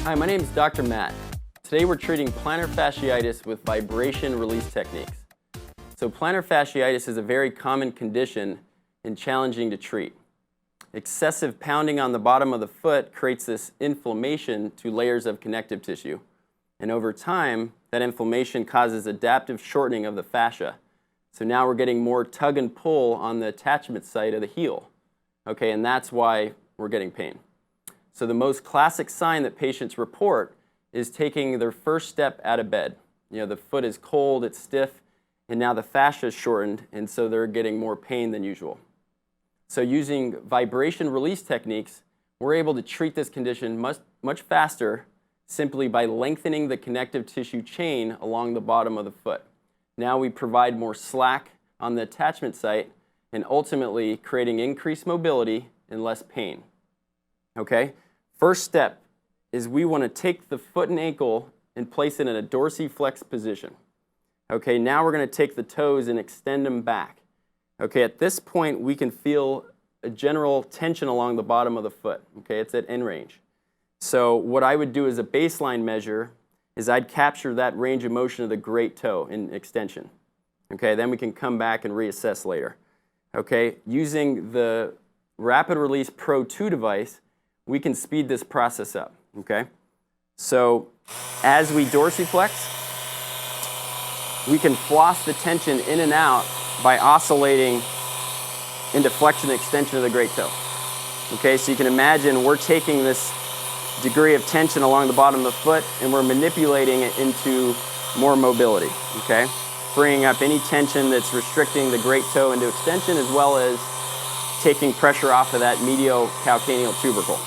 Hi, my name is Dr. Matt. Today we're treating plantar fasciitis with vibration release techniques. So plantar fasciitis is a very common condition and challenging to treat. Excessive pounding on the bottom of the foot creates this inflammation to layers of connective tissue. And over time, that inflammation causes adaptive shortening of the fascia. So now we're getting more tug and pull on the attachment site of the heel. Okay, and that's why we're getting pain. So the most classic sign that patients report is taking their first step out of bed. The foot is cold, it's stiff, and now the fascia is shortened, and so they're getting more pain than usual. So using vibration release techniques, we're able to treat this condition much faster simply by lengthening the connective tissue chain along the bottom of the foot. Now we provide more slack on the attachment site and ultimately creating increased mobility and less pain. Okay? First step is we want to take the foot and ankle and place it in a dorsiflex position. Okay, now we're going to take the toes and extend them back. Okay, at this point we can feel a general tension along the bottom of the foot. Okay, it's at end range. So what I would do as a baseline measure is I'd capture that range of motion of the great toe in extension. Okay, then we can come back and reassess later. Okay, using the Rapid Release Pro 2 device, we can speed this process up. Okay, so as we dorsiflex, we can floss the tension in and out by oscillating into flexion and extension of the great toe. Okay, so you can imagine we're taking this degree of tension along the bottom of the foot and we're manipulating it into more mobility. Okay, freeing up any tension that's restricting the great toe into extension, as well as taking pressure off of that medial calcaneal tubercle.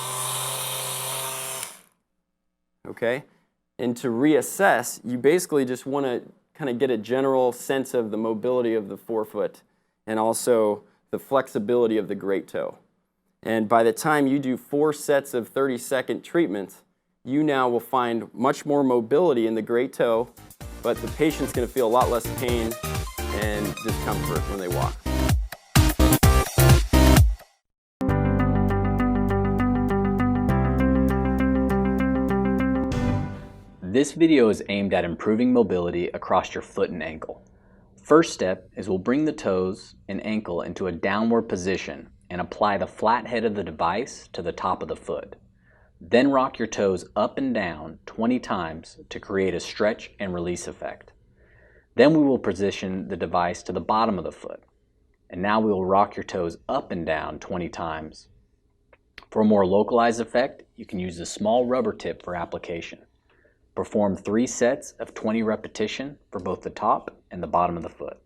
Okay, and to reassess, you basically just want to kind of get a general sense of the mobility of the forefoot and also the flexibility of the great toe. And by the time you do 4 sets of 30-second treatments, you now will find much more mobility in the great toe, but the patient's going to feel a lot less pain and discomfort when they walk. This video is aimed at improving mobility across your foot and ankle. First step is we'll bring the toes and ankle into a downward position and apply the flat head of the device to the top of the foot. Then rock your toes up and down 20 times to create a stretch and release effect. Then we will position the device to the bottom of the foot. And now we will rock your toes up and down 20 times. For a more localized effect, you can use a small rubber tip for application. Perform 3 sets of 20 repetition for both the top and the bottom of the foot.